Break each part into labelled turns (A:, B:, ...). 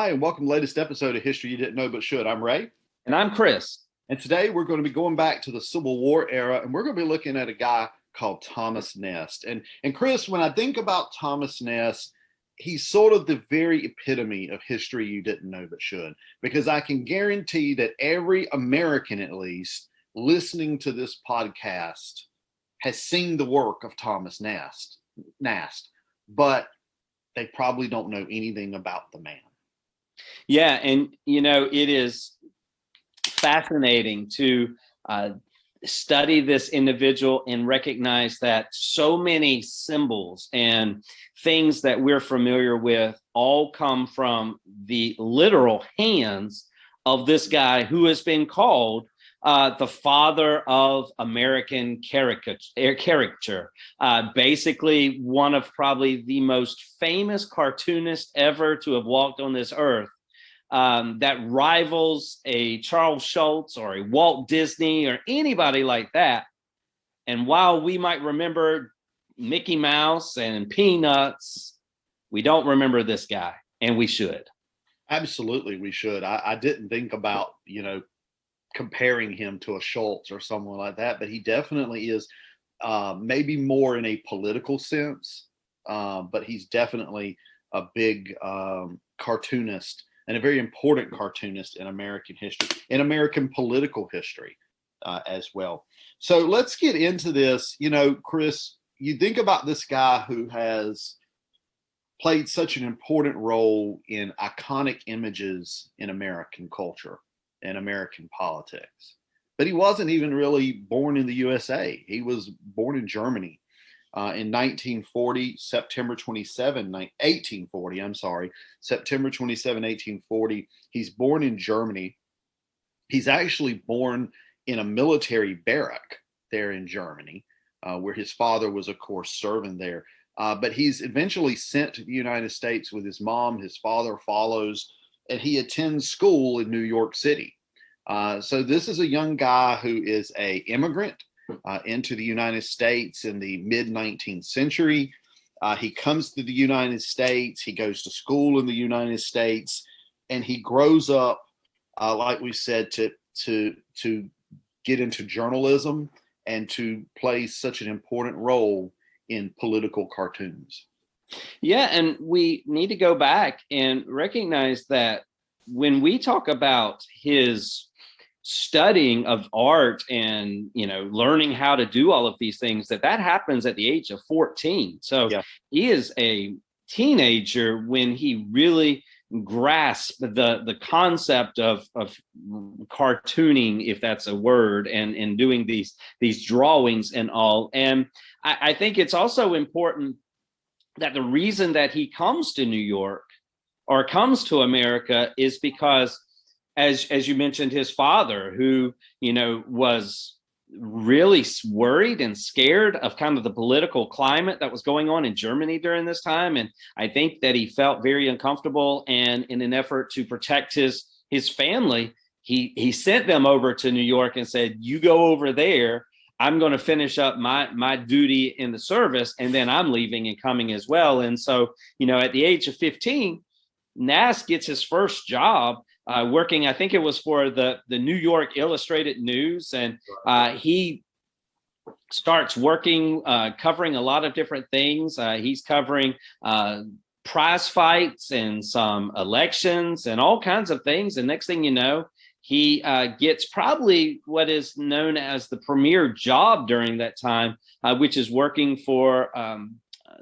A: Hi, and welcome to the latest episode of History You Didn't Know But Should. I'm Ray.
B: And I'm Chris.
A: And today we're going to be going back to the Civil War era, and we're going to be looking at a guy called Thomas Nast. And Chris, when I think about Thomas Nast, he's sort of the very epitome of history you didn't know but should, because I can guarantee that every American, at least, listening to this podcast has seen the work of Thomas Nast, but they probably don't know anything about the man.
B: Yeah, and it is fascinating to study this individual and recognize that so many symbols and things that we're familiar with all come from the literal hands of this guy who has been called the father of American caricature. Basically, one of probably the most famous cartoonists ever to have walked on this earth. That rivals a Charles Schulz or a Walt Disney or anybody like that. And while we might remember Mickey Mouse and Peanuts, we don't remember this guy, and we should.
A: Absolutely, we should. I didn't think about, comparing him to a Schultz or someone like that, but he definitely is maybe more in a political sense, but he's definitely a big cartoonist and a very important cartoonist in American history, in American political history as well. So let's get into this. Chris, you think about this guy who has played such an important role in iconic images in American culture and American politics. But he wasn't even really born in the USA. He was born in Germany in 1840, September 27, 1840. He's born in Germany. He's actually born in a military barrack there in Germany, where his father was, of course, serving there. But he's eventually sent to the United States with his mom. His father follows, and he attends school in New York City. So this is a young guy who is an immigrant into the United States in the mid-19th century. He comes to the United States. He goes to school in the United States, and he grows up, like we said, to get into journalism and to play such an important role in political cartoons.
B: Yeah, and we need to go back and recognize that when we talk about his studying of art and learning how to do all of these things, that happens at the age of 14. So yeah. He is a teenager when he really grasped the concept of cartooning, if that's a word, and doing these drawings and all. And I think it's also important that the reason that he comes to New York or comes to America is because, as you mentioned, his father, who, was really worried and scared of kind of the political climate that was going on in Germany during this time. And I think that he felt very uncomfortable, and in an effort to protect his family, he sent them over to New York and said, "You go over there. I'm going to finish up my duty in the service, and then I'm leaving and coming as well." And so, at the age of 15, Nast gets his first job working, I think it was for the New York Illustrated News. And he starts working, covering a lot of different things. He's covering prize fights and some elections and all kinds of things. And next thing you know, he gets probably what is known as the premier job during that time, which is working for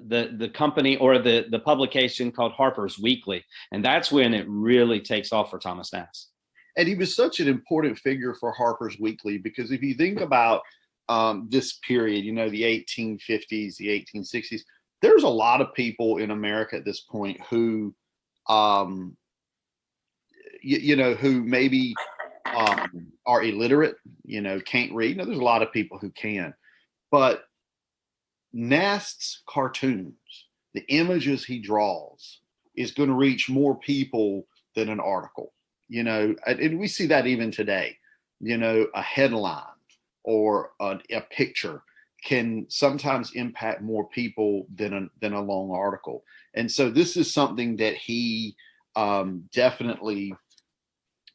B: the company or the publication called Harper's Weekly. And that's when it really takes off for Thomas Nast.
A: And he was such an important figure for Harper's Weekly, because if you think about this period, the 1850s, the 1860s, there's a lot of people in America at this point who, who maybe are illiterate, can't read. There's a lot of people who can. But Nast's cartoons, the images he draws, is going to reach more people than an article, and we see that even today. A headline or a picture can sometimes impact more people than a long article. And so this is something that he definitely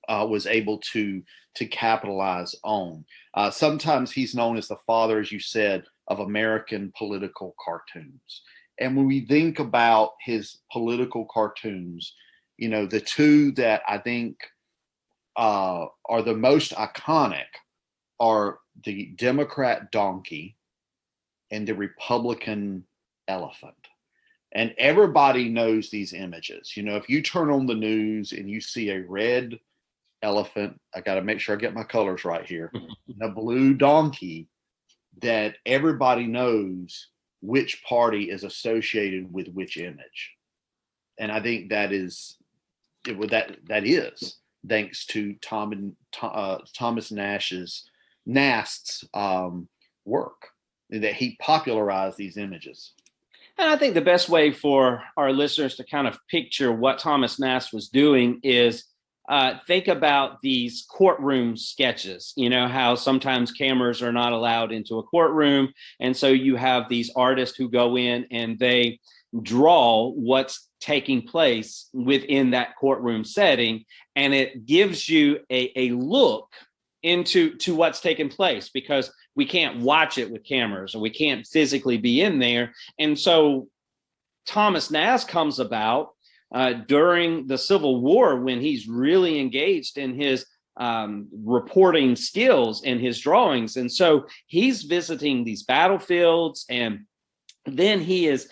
A: was able to capitalize on. Sometimes he's known as the father, as you said, of American political cartoons. And when we think about his political cartoons, the two that I think are the most iconic are the Democrat donkey and the Republican elephant. And everybody knows these images. If you turn on the news and you see a red elephant, I got to make sure I get my colors right here, and a blue donkey, that everybody knows which party is associated with which image. And I think that is thanks to Thomas Nast's work, that he popularized these images.
B: And I think the best way for our listeners to kind of picture what Thomas Nast was doing is think about these courtroom sketches. How sometimes cameras are not allowed into a courtroom. And so you have these artists who go in and they draw what's taking place within that courtroom setting. And it gives you a look into what's taking place, because we can't watch it with cameras, or we can't physically be in there. And so Thomas Nast comes about during the Civil War, when he's really engaged in his reporting skills and his drawings. And so he's visiting these battlefields, and then he's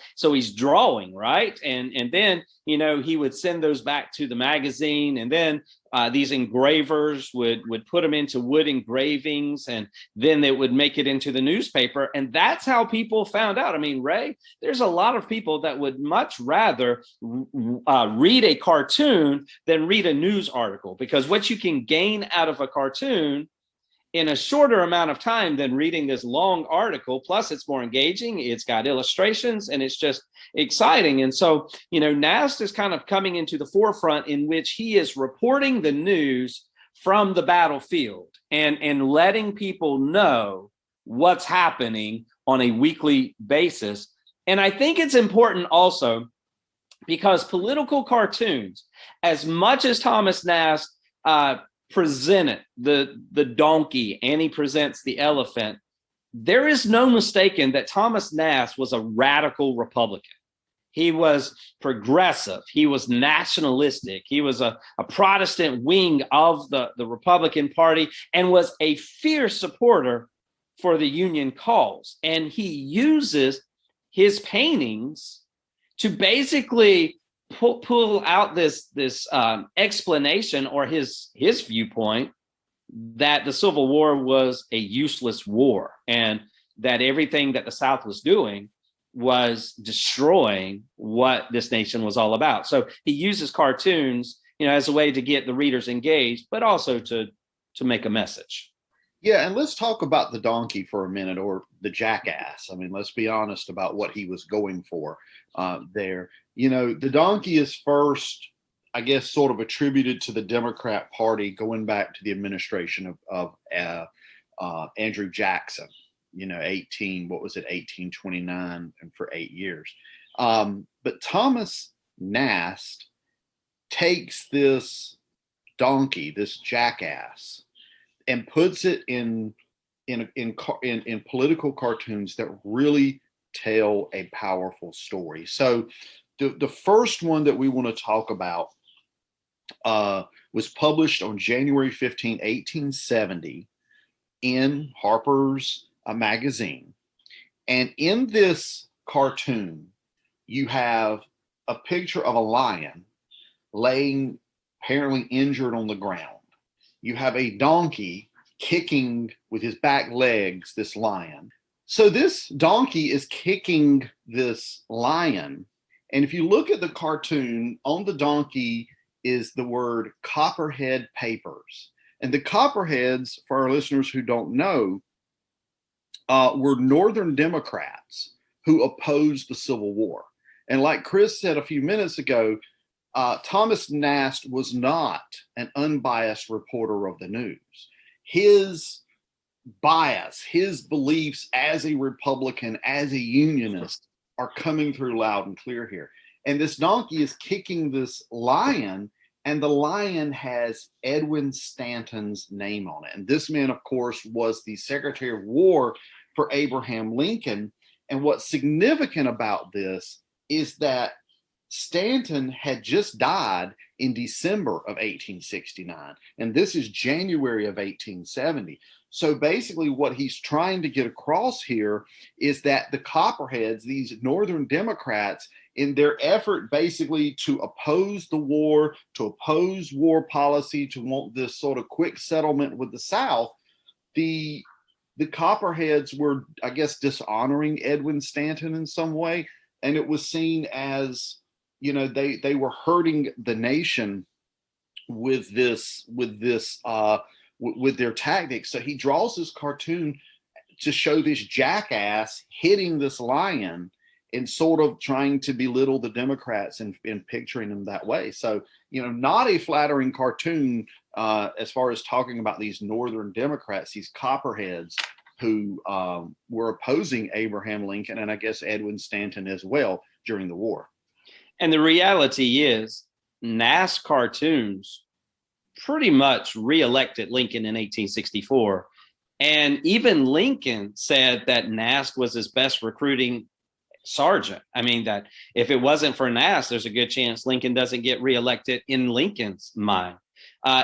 B: drawing, right? And then, he would send those back to the magazine, and then these engravers would put them into wood engravings, and then it would make it into the newspaper. And that's how people found out. I mean, Ray, there's a lot of people that would much rather read a cartoon than read a news article, because what you can gain out of a cartoon in a shorter amount of time than reading this long article. Plus, it's more engaging, it's got illustrations, and it's just exciting. And so, Nast is kind of coming into the forefront, in which he is reporting the news from the battlefield and letting people know what's happening on a weekly basis. And I think it's important also because political cartoons, as much as Thomas Nast presented the donkey and he presents the elephant, there is no mistaking that Thomas Nast was a radical Republican. He was progressive. He was nationalistic. He was a Protestant wing of the Republican Party, and was a fierce supporter for the Union cause. And he uses his paintings to basically pull out this explanation, or his viewpoint, that the Civil War was a useless war, and that everything that the South was doing was destroying what this nation was all about. So he uses cartoons, as a way to get the readers engaged, but also to make a message.
A: Yeah, and let's talk about the donkey for a minute, or the jackass. I mean, let's be honest about what he was going for there. The donkey is first, I guess, sort of attributed to the Democrat Party going back to the administration of Andrew Jackson, 1829, and for 8 years. But Thomas Nast takes this donkey, this jackass, and puts it in political cartoons that really tell a powerful story. So the first one that we want to talk about was published on January 15, 1870 in Harper's magazine. And in this cartoon, you have a picture of a lion laying apparently injured on the ground. You have a donkey kicking with his back legs this lion. So this donkey is kicking this lion. And if you look at the cartoon, on the donkey is the word Copperhead Papers. And the Copperheads, for our listeners who don't know, were Northern Democrats who opposed the Civil War. And like Chris said a few minutes ago, Thomas Nast was not an unbiased reporter of the news. His bias, his beliefs as a Republican, as a Unionist, are coming through loud and clear here. and this donkey is kicking this lion, and the lion has Edwin Stanton's name on it. And this man, of course, was the Secretary of War for Abraham Lincoln. And what's significant about this is that Stanton had just died in December of 1869, and this is January of 1870. So basically, what he's trying to get across here is that the Copperheads, these Northern Democrats, in their effort basically to oppose the war, to oppose war policy, to want this sort of quick settlement with the South, the Copperheads were, I guess, dishonoring Edwin Stanton in some way, and it was seen as, you know, they were hurting the nation with their tactics. So he draws this cartoon to show this jackass hitting this lion and sort of trying to belittle the Democrats and picturing them that way. So, you know, not a flattering cartoon as far as talking about these Northern Democrats, these Copperheads who were opposing Abraham Lincoln and I guess Edwin Stanton as well during the war.
B: And the reality is, Nast cartoons pretty much reelected Lincoln in 1864. And even Lincoln said that Nast was his best recruiting sergeant. I mean, that if it wasn't for Nast, there's a good chance Lincoln doesn't get reelected in Lincoln's mind.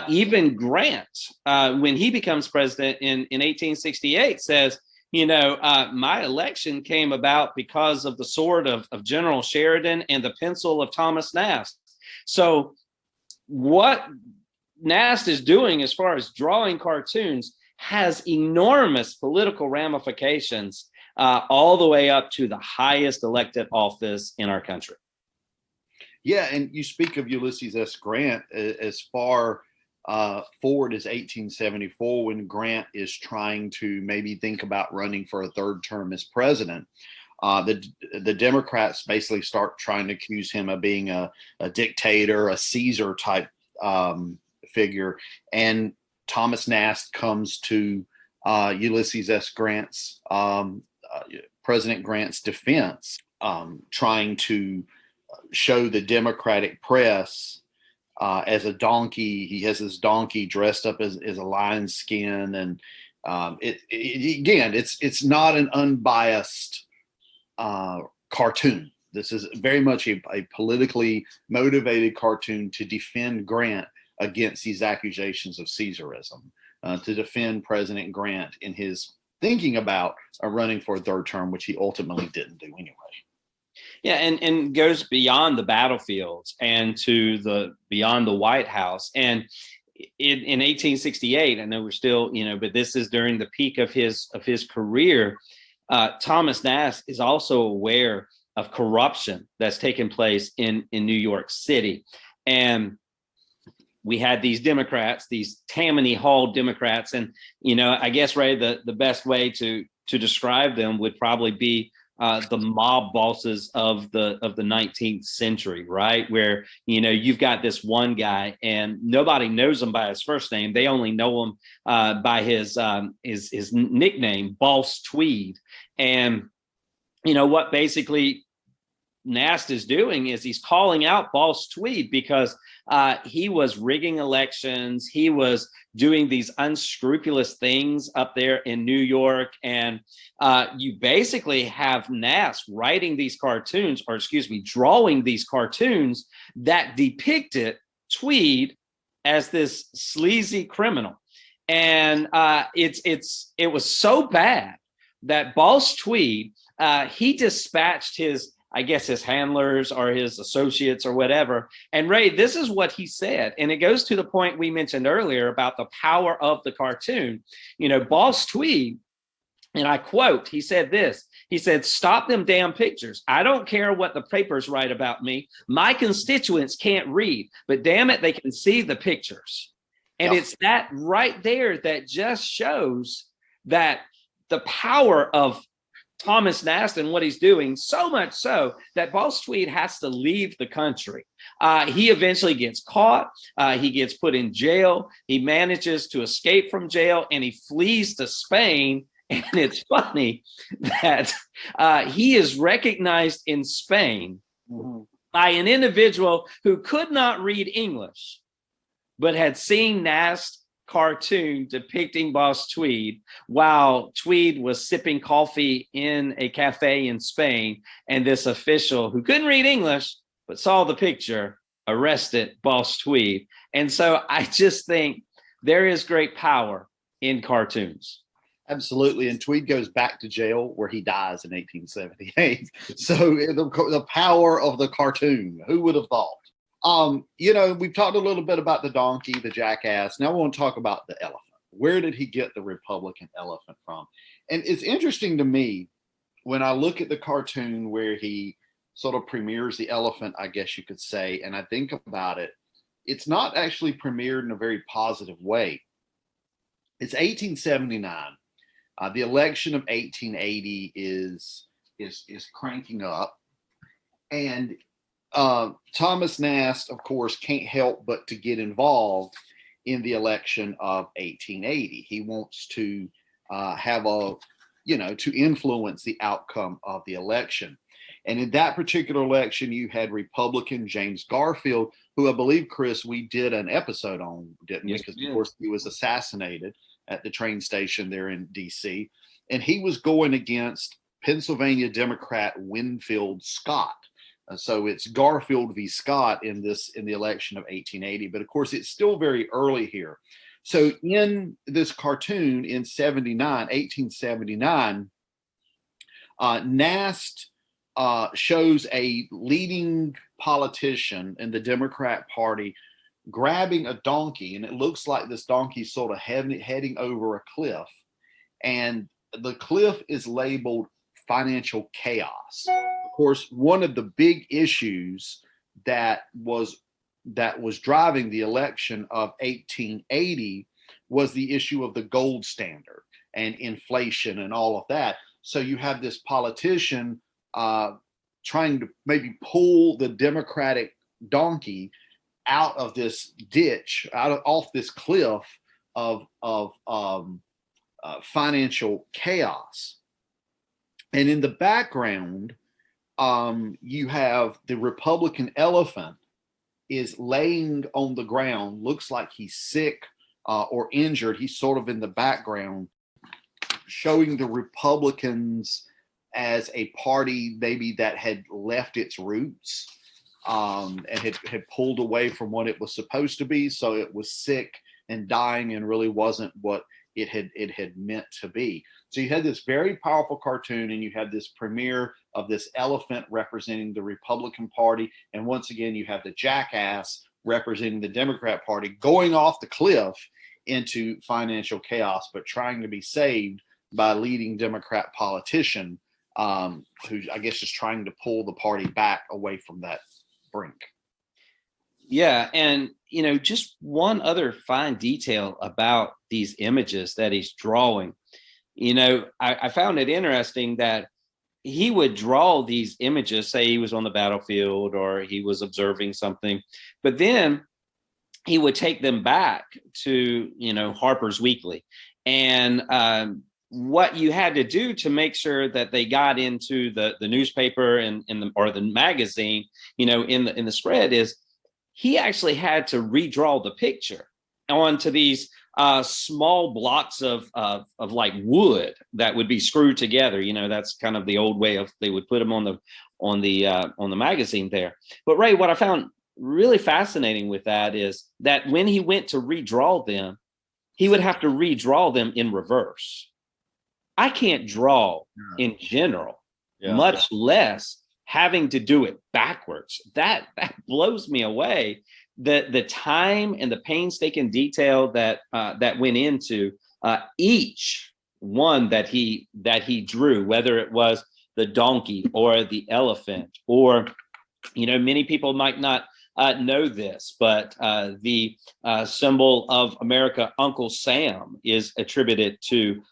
B: Even Grant, when he becomes president in 1868, says, you know, my election came about because of the sword of General Sheridan and the pencil of Thomas Nast. So what Nast is doing as far as drawing cartoons has enormous political ramifications all the way up to the highest elected office in our country.
A: Yeah, and you speak of Ulysses S. Grant as far forward as 1874, when Grant is trying to maybe think about running for a third term as president. The Democrats basically start trying to accuse him of being a dictator, a Caesar type figure. And Thomas Nast comes to Ulysses S. Grant's, President Grant's defense, trying to show the Democratic press as a donkey. He has this donkey dressed up as a lion's skin, and it's not an unbiased cartoon. This is very much a politically motivated cartoon to defend Grant against these accusations of Caesarism, to defend President Grant in his thinking about running for a third term, which he ultimately didn't do anyway.
B: Yeah, and goes beyond the battlefields and to the beyond the White House. And in 1868, I know we're still, you know, but this is during the peak of his career. Thomas Nast is also aware of corruption that's taken place in New York City. And we had these Democrats, these Tammany Hall Democrats, and, you know, I guess, Ray, the best way to describe them would probably be the mob bosses of the 19th century, right? Where, you know, you've got this one guy and nobody knows him by his first name. They only know him by his nickname, Boss Tweed. And, you know, what basically Nast is doing is he's calling out Boss Tweed because he was rigging elections. He was doing these unscrupulous things up there in New York. And you basically have Nast writing these cartoons, or excuse me, drawing these cartoons that depicted Tweed as this sleazy criminal. And it was so bad that Boss Tweed, he dispatched his handlers or his associates or whatever. And Ray, this is what he said. And it goes to the point we mentioned earlier about the power of the cartoon. You know, Boss Tweed, and I quote, he said this, he said, "Stop them damn pictures. I don't care what the papers write about me. My constituents can't read, but damn it, they can see the pictures." And It's that right there that just shows that the power of Thomas Nast and what he's doing, so much so that Boss Tweed has to leave the country. He eventually gets caught. He gets put in jail. He manages to escape from jail and he flees to Spain. And it's funny that he is recognized in Spain by an individual who could not read English, but had seen Nast's cartoon depicting Boss Tweed while Tweed was sipping coffee in a cafe in Spain. And this official who couldn't read English, but saw the picture, arrested Boss Tweed. And so I just think there is great power in cartoons.
A: Absolutely. And Tweed goes back to jail where he dies in 1878. So the power of the cartoon, who would have thought? We've talked a little bit about the donkey, the jackass. Now I want to talk about the elephant. Where did he get the Republican elephant from? And it's interesting to me when I look at the cartoon where he sort of premieres the elephant, I guess you could say, and I think about it, it's not actually premiered in a very positive way. It's 1879. The election of 1880 is cranking up, and Thomas Nast, of course, can't help but to get involved in the election of 1880. He wants to to influence the outcome of the election. And in that particular election, you had Republican James Garfield, who I believe, Chris, we did an episode on, didn't we? Because, of course, he was assassinated at the train station there in D.C. And he was going against Pennsylvania Democrat Winfield Scott. So it's Garfield v. Scott in the election of 1880. But of course, it's still very early here. So in this cartoon in 1879, Nast shows a leading politician in the Democrat Party grabbing a donkey, and it looks like this donkey's sort of heading over a cliff, and the cliff is labeled financial chaos. Of course, one of the big issues that was driving the election of 1880 was the issue of the gold standard and inflation and all of that. So you have this politician trying to maybe pull the Democratic donkey out of this ditch, off this cliff of financial chaos. And in the background, you have the Republican elephant is laying on the ground, looks like he's sick or injured. He's sort of in the background, showing the Republicans as a party maybe that had left its roots and had pulled away from what it was supposed to be. So it was sick and dying and really wasn't what it had meant to be. So you had this very powerful cartoon, and you had this premiere of this elephant representing the Republican Party. And once again, you have the jackass representing the Democrat Party going off the cliff into financial chaos, but trying to be saved by a leading Democrat politician who I guess is trying to pull the party back away from that brink.
B: Yeah. And, just one other fine detail about these images that he's drawing. I found it interesting that he would draw these images, say he was on the battlefield or he was observing something, but then he would take them back to, Harper's Weekly. And what you had to do to make sure that they got into the newspaper or the magazine, in the spread is he actually had to redraw the picture onto these small blocks of like wood that would be screwed together. That's kind of the old way of they would put them on the magazine there. But Ray, what I found really fascinating with that is that when he went to redraw them, he would have to redraw them in reverse. I can't draw in general, much less having to do it backwards. That blows me away. The time and the painstaking detail that went into each one that he drew, whether it was the donkey or the elephant, or many people might not know this, but the symbol of America, Uncle Sam, is attributed to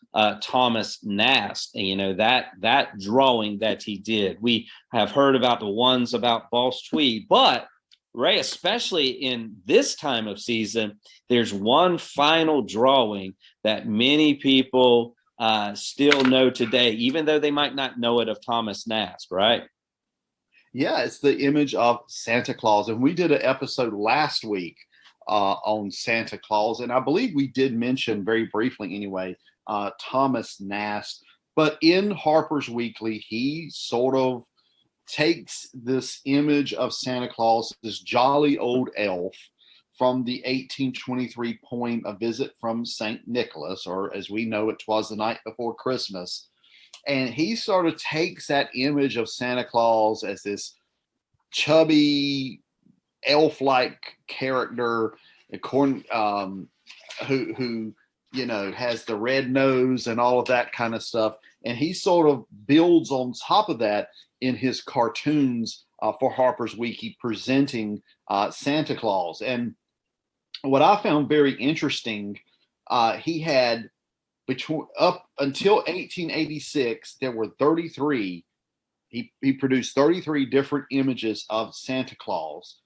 B: Thomas Nast. That drawing that he did. We have heard about the ones about Boss Tweed, but Ray, especially in this time of season, there's one final drawing that many people still know today, even though they might not know it of Thomas Nast, right?
A: Yeah, it's the image of Santa Claus. And we did an episode last week on Santa Claus. And I believe we did mention very briefly anyway, Thomas Nast. But in Harper's Weekly, he sort of takes this image of Santa Claus, this jolly old elf from the 1823 poem A Visit from St. Nicholas, or as we know it, 'Twas the Night Before Christmas. And he sort of takes that image of Santa Claus as this chubby elf-like character, who has the red nose and all of that kind of stuff, and he sort of builds on top of that in his cartoons for Harper's Weekly, presenting Santa Claus. And what I found very interesting, he had between up until 1886, there were 33. He produced 33 different images of Santa Claus.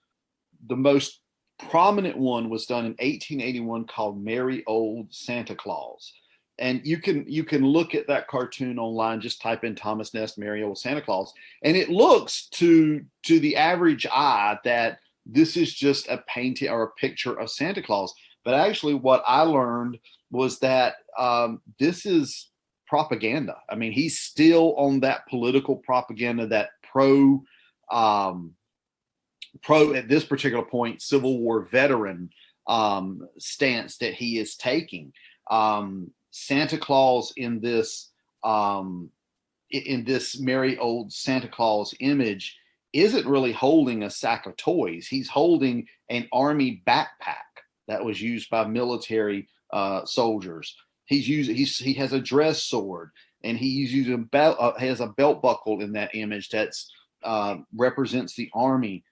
A: The most prominent one was done in 1881 called Merry Old Santa Claus. And you can look at that cartoon online, just type in Thomas Nast Merry Old Santa Claus, and it looks to the average eye that this is just a painting or a picture of Santa Claus. But actually what I learned was that this is propaganda. I mean, he's still on that political propaganda, that at this particular point, Civil War veteran stance that he is taking. Santa Claus in this merry old Santa Claus image isn't really holding a sack of toys. He's holding an army backpack that was used by military soldiers. He has a dress sword, and he's using has a belt buckle in that image that's represents the army.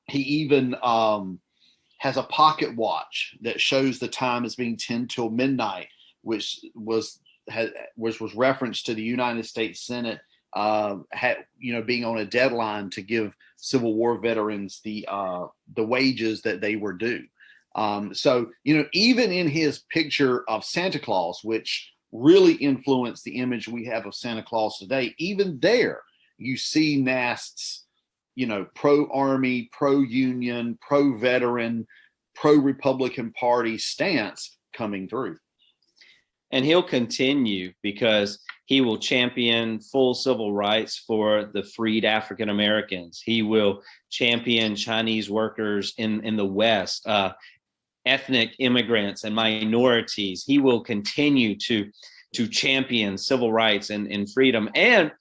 A: He even has a pocket watch that shows the time as being 10 till midnight, which was referenced to the United States Senate being on a deadline to give Civil War veterans the wages that they were due. So even in his picture of Santa Claus, which really influenced the image we have of Santa Claus today, even there you see Nast's pro-army, pro-union, pro-veteran, pro-Republican Party stance coming through.
B: And he'll continue, because he will champion full civil rights for the freed African Americans. He will champion Chinese workers in the West, ethnic immigrants and minorities. He will continue to champion civil rights and freedom. And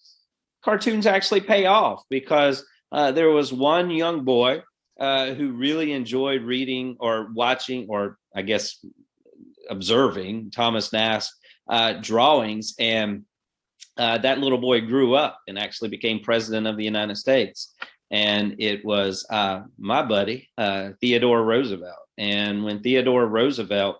B: cartoons actually pay off, because there was one young boy who really enjoyed reading or watching, or I guess observing, Thomas Nast drawings, and that little boy grew up and actually became president of the United States. And it was my buddy, Theodore Roosevelt. And when Theodore Roosevelt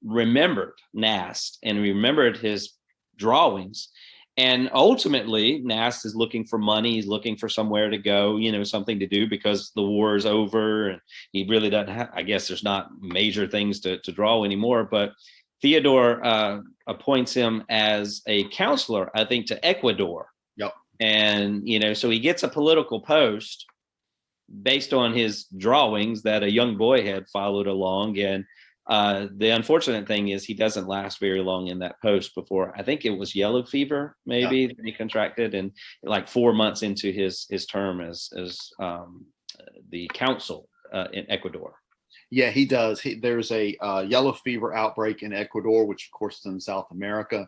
B: remembered Nast and remembered his drawings, and ultimately Nast is looking for money, he's looking for somewhere to go, something to do, because the war is over and he really doesn't have, I guess there's not major things to draw anymore. But Theodore appoints him as a counselor, I think, to Ecuador.
A: Yep.
B: And, so he gets a political post based on his drawings that a young boy had followed along. And the unfortunate thing is he doesn't last very long in that post before, I think it was yellow fever, maybe, that he contracted, and like 4 months into his term as the council in Ecuador.
A: Yeah, he does. There's a yellow fever outbreak in Ecuador, which of course is in South America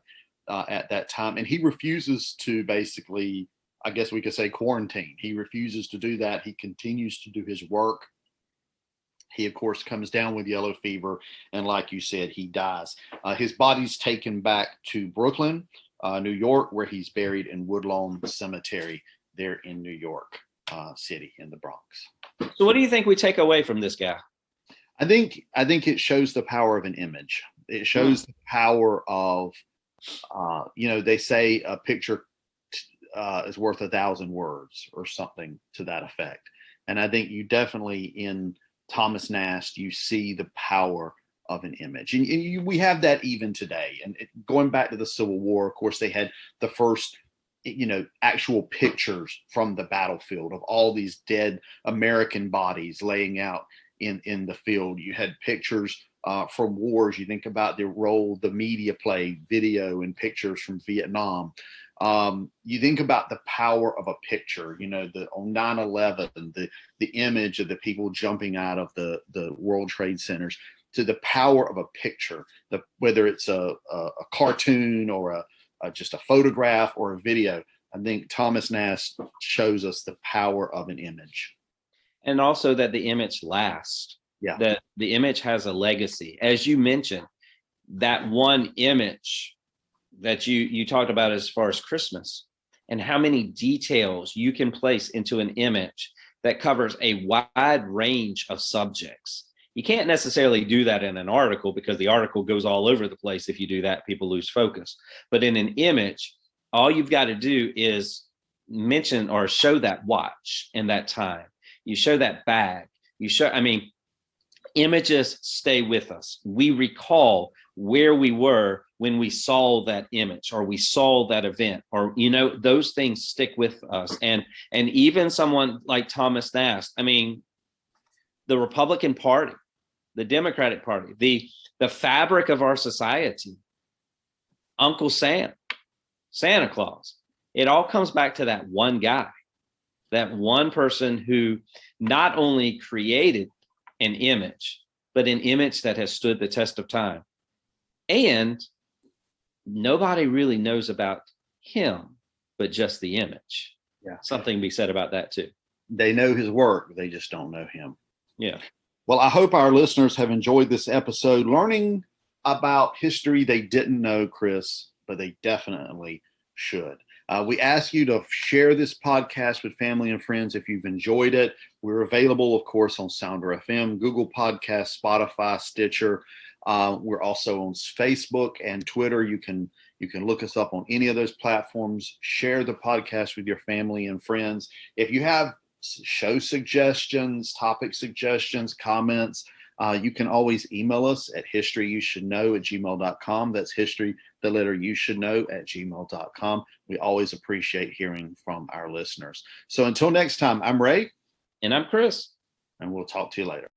A: at that time. And he refuses to basically, I guess we could say, quarantine. He refuses to do that. He continues to do his work. He, of course, comes down with yellow fever, and like you said, he dies. His body's taken back to Brooklyn, New York, where he's buried in Woodlawn Cemetery there in New York City in the Bronx.
B: So what do you think we take away from this guy?
A: I think it shows the power of an image. It shows the power of, they say a picture is worth 1,000 words or something to that effect. And I think you definitely, in Thomas Nast, you see the power of an image. And we have that even today. And going back to the Civil War, of course, they had the first actual pictures from the battlefield of all these dead American bodies laying out in the field. You had pictures from wars. You think about the role the media played, video and pictures from Vietnam. You think about the power of a picture, on 9/11, the image of the people jumping out of the World Trade Centers, to the power of a picture, whether it's a cartoon or just a photograph or a video. I think Thomas Nast shows us the power of an image.
B: And also that the image lasts.
A: Yeah.
B: That the image has a legacy. As you mentioned, that one image that you talked about as far as Christmas, and how many details you can place into an image that covers a wide range of subjects. You can't necessarily do that in an article, because the article goes all over the place. If you do that, people lose focus. But in an image, all you've got to do is mention or show that watch and that time. You show that bag. Images stay with us. We recall where we were when we saw that image, or we saw that event, or those things stick with us. And even someone like Thomas Nast, the Republican Party, the Democratic Party, the fabric of our society, Uncle Sam, Santa Claus, it all comes back to that one guy, that one person who not only created an image, but an image that has stood the test of time. And nobody really knows about him, but just the image.
A: Yeah.
B: Something to be said about that too.
A: They know his work, they just don't know him.
B: Yeah.
A: Well, I hope our listeners have enjoyed this episode, learning about history they didn't know, Chris, but they definitely should. We ask you to share this podcast with family and friends if you've enjoyed it. We're available, of course, on Sounder FM, Google Podcasts, Spotify, Stitcher. We're also on Facebook and Twitter. You can look us up on any of those platforms. Share the podcast with your family and friends. If you have show suggestions, topic suggestions, comments, you can always email us at historyyousshouldknow@gmail.com. That's history, the letter you should know, @gmail.com. We always appreciate hearing from our listeners. So until next time, I'm Ray.
B: And I'm Chris.
A: And we'll talk to you later.